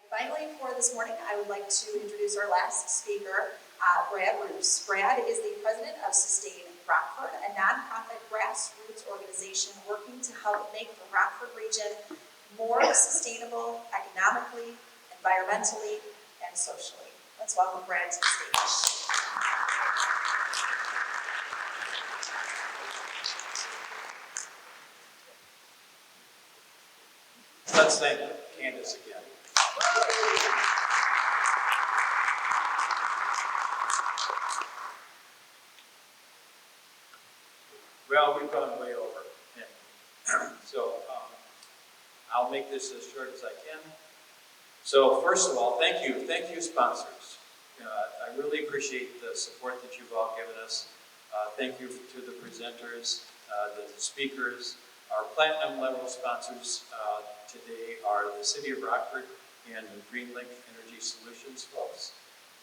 Finally, for this morning, I would like to introduce our last speaker, Brad Roos. Brad is the president of Sustain Rockford, a nonprofit grassroots organization working to help make the Rockford region more sustainable economically, environmentally, and socially. Let's welcome Brad to the stage. Let's thank Candace again. Well, we've gone way over. So I'll make this as short as I can. So first of all, thank you sponsors. I really appreciate the support that you've all given us. Thank you to the presenters, the speakers. Our platinum level sponsors today are the City of Rockford and the GreenLink Energy Solutions folks.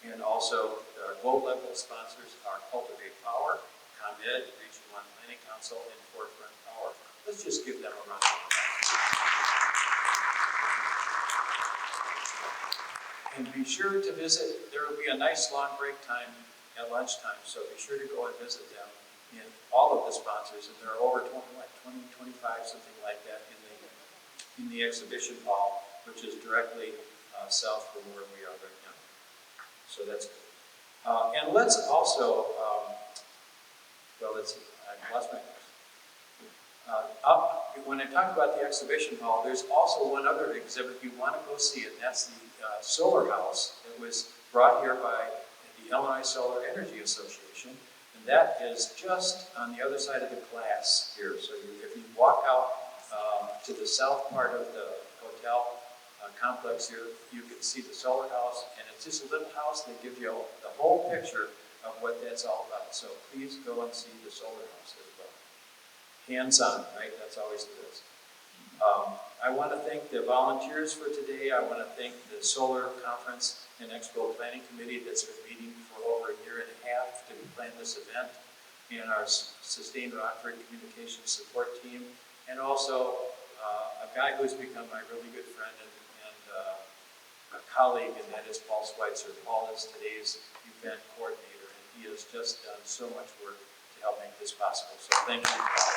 And also our gold level sponsors are Cultivate Power, ComEd, Region 1 Planning Council, and Forefront Power. Let's just give them a round of applause. And be sure to visit, there will be a nice long break time at lunchtime, so be sure to go and visit them in all of the sponsors, and there are over 20, 25, something like that in the exhibition hall, which is directly south from where we are right now. So that's good. And let's also, well, let's see, I lost my when I talk about the exhibition hall, there's also one other exhibit you want to go see, and that's the solar house that was brought here by the Illinois Solar Energy Association, and that is just on the other side of the glass here. So if you walk out to the south part of the hotel complex here, you can see the solar house, and it's just a little house that gives you the whole picture of what that's all about. So please go and see the solar house as well. Hands-on, right? That's always the best. I want to thank the volunteers for today. I want to thank the Solar Conference and Expo Planning Committee that's been meeting for over a year and a half to plan this event, and our Sustain Rockford Communications Support Team, and also a guy who's become my really good friend and a colleague, and that is Paul Schweitzer. Paul is today's event coordinator, and he has just done so much work to help make this possible. So thank you, Paul.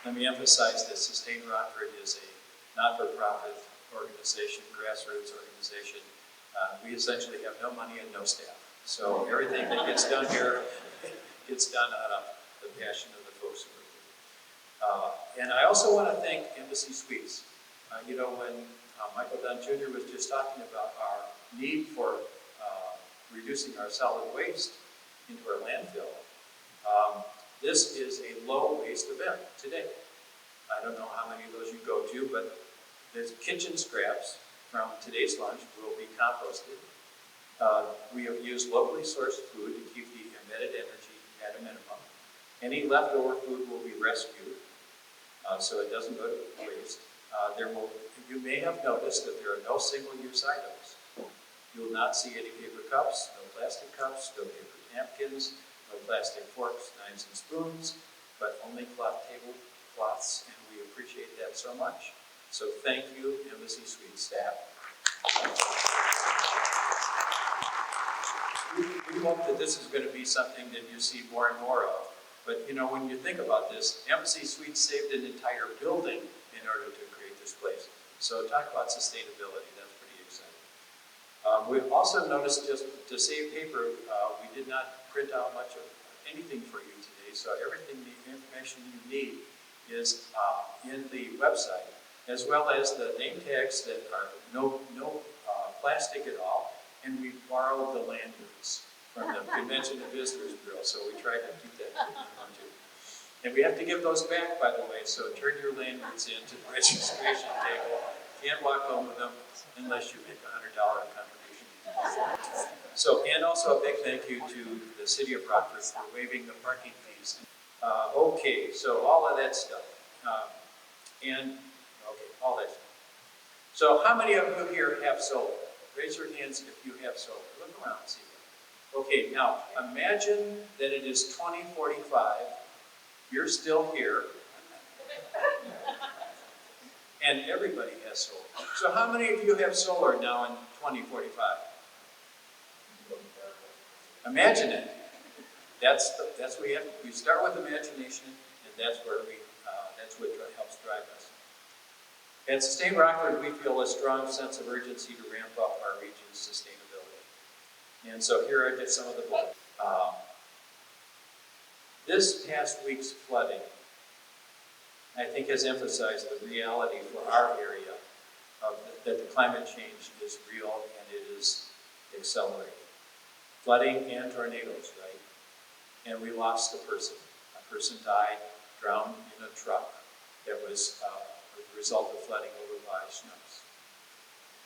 Let me emphasize that Sustain Rockford is a not-for-profit organization, grassroots organization. We essentially have no money and no staff. So everything that gets done here gets done out of the passion of the folks who are here. And I also want to thank Embassy Suites. You know, when Michael Dunn Jr. was just talking about our need for reducing our solid waste into our landfill, this is a low waste event today. I don't know how many of those you go to, but the kitchen scraps from today's lunch will be composted. We have used locally sourced food to keep the emitted energy at a minimum. Any leftover food will be rescued, so it doesn't go to waste. You may have noticed that there are no single-use items. You will not see any paper cups, no plastic cups, no paper napkins, no plastic forks, knives, and spoons, but only cloth tablecloths, and we appreciate that so much. So thank you, Embassy Suites staff. We hope that this is going to be something that you see more and more of. But you know, when you think about this, Embassy Suites saved an entire building in order to create this place. So talk about sustainability, that's pretty exciting. We've also noticed, just to save paper, we did not print out much of anything for you today. So everything, the information you need is in the website, as well as the name tags that are no plastic at all. And we borrowed the lanyards from the Convention and Visitors Bureau, so we tried to keep that too. And we have to give those back, by the way, so turn your lanyards in to the registration table. Can't walk home with them unless you make a $100 contribution. So, and also a big thank you to the City of Rockford for waiving the parking fees. Okay, so all of that stuff. All that stuff. So how many of you here have solar? Raise your hands if you have solar. Look around and see. Okay, now imagine that it is 2045. You're still here. and everybody has solar. So how many of you have solar now in 2045? Imagine it. That's what we start with imagination, and that's what helps drive us. At Sustain Rockford, we feel a strong sense of urgency to ramp up our region's sustainability. And so here are just some of the bullets. This past week's flooding, I think, has emphasized the reality for our area that the climate change is real and it is accelerating. Flooding and tornadoes, right? And we lost a person. A person died, drowned in a truck that was the result of flooding over by snows.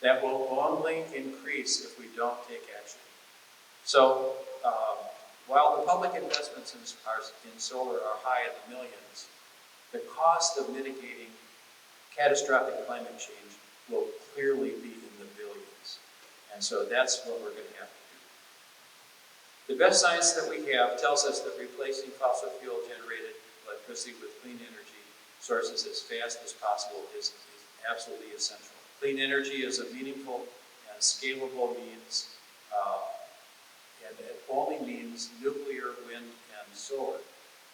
That will only increase if we don't take action. So while the public investments in solar are high in the millions, the cost of mitigating catastrophic climate change will clearly be in the billions. And so that's what we're going to have to do. The best science that we have tells us that replacing fossil fuel generated electricity with clean energy sources as fast as possible is absolutely essential. Clean energy is a meaningful and scalable means, and it only means nuclear, wind, and solar.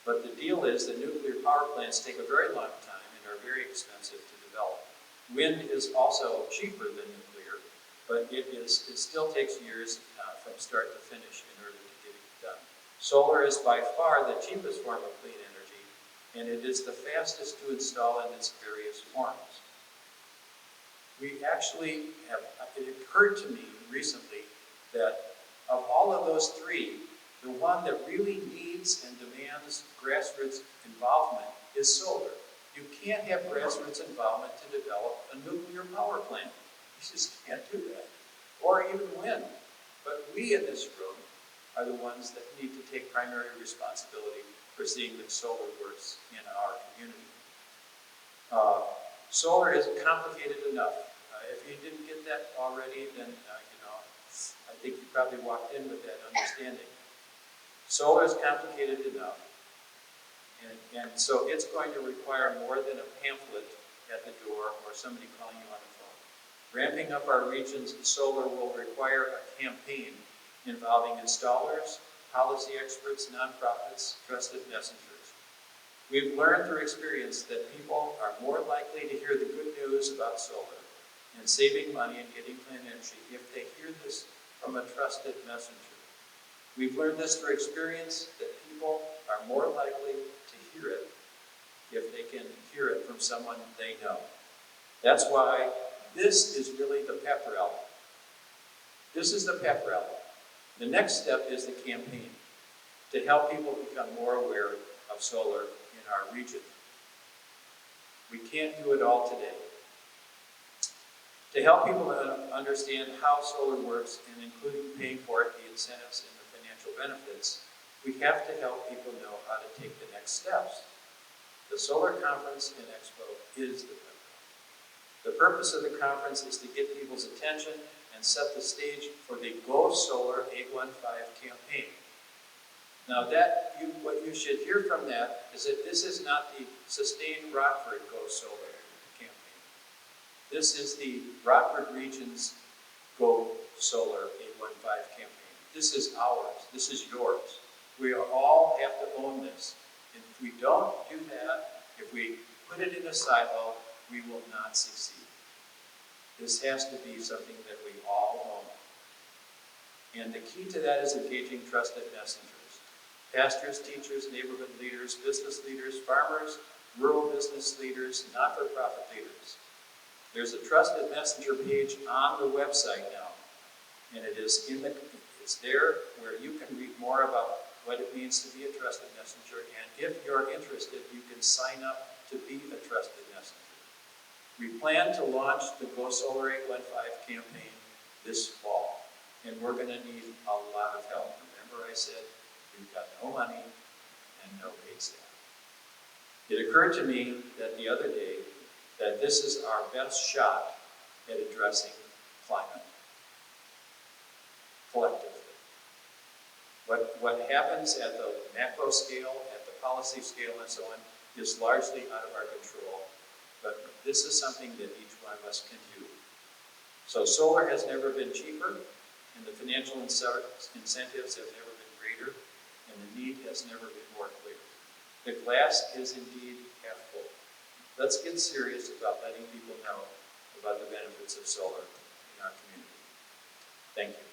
But the deal is that nuclear power plants take a very long time and are very expensive to develop. Wind is also cheaper than nuclear, but it still takes years from start to finish in order to get it done. Solar is by far the cheapest form of clean energy, and it is the fastest to install in its various forms. We actually have, it occurred to me recently that of all of those three, the one that really needs and demands grassroots involvement is solar. You can't have grassroots involvement to develop a nuclear power plant. You just can't do that. Or even wind. But we in this room are the ones that need to take primary responsibility for seeing that solar works in our community. Solar is complicated enough. If you didn't get that already, then I think you probably walked in with that understanding. Solar is complicated enough, and so it's going to require more than a pamphlet at the door or somebody calling you on the phone. Ramping up our region's solar will require a campaign involving installers, policy experts, nonprofits, trusted messengers. We've learned through experience that people are more likely to hear the good news about solar and saving money and getting clean energy if they hear this from a trusted messenger. We've learned this through experience that people are more likely to hear it if they can hear it from someone they know. That's why this is really the pep rally. This is the pep rally. The next step is the campaign to help people become more aware of solar in our region. We can't do it all today. To help people understand how solar works, and including paying for it, the incentives and the financial benefits, we have to help people know how to take the next steps. The Solar Conference and Expo is the purpose. The purpose of the conference is to get people's attention and set the stage for the GoSolar815 campaign. Now what you should hear from that is that this is not the Sustain Rockford GoSolar campaign. This is the Rockford Region's GoSolar815 campaign. This is ours. This is yours. We all have to own this. And if we don't do that, if we put it in a silo, we will not succeed. This has to be something that we all own. And the key to that is engaging trusted messengers. Pastors, teachers, neighborhood leaders, business leaders, farmers, rural business leaders, not-for-profit leaders. There's a trusted messenger page on the website now, and it's there where you can read more about what it means to be a trusted messenger, and if you're interested, you can sign up to be a trusted messenger. We plan to launch the GoSolar815 campaign this fall, and we're going to need a lot of help. Remember I said we've got no money and no paid staff. It occurred to me that the other day that this is our best shot at addressing climate collectively. What happens at the macro scale, at the policy scale, and so on, is largely out of our control. but this is something that each one of us can do. So solar has never been cheaper, and the financial incentives have never been greater, and the need has never been more clear. The glass is indeed half full. Let's get serious about letting people know about the benefits of solar in our community. Thank you.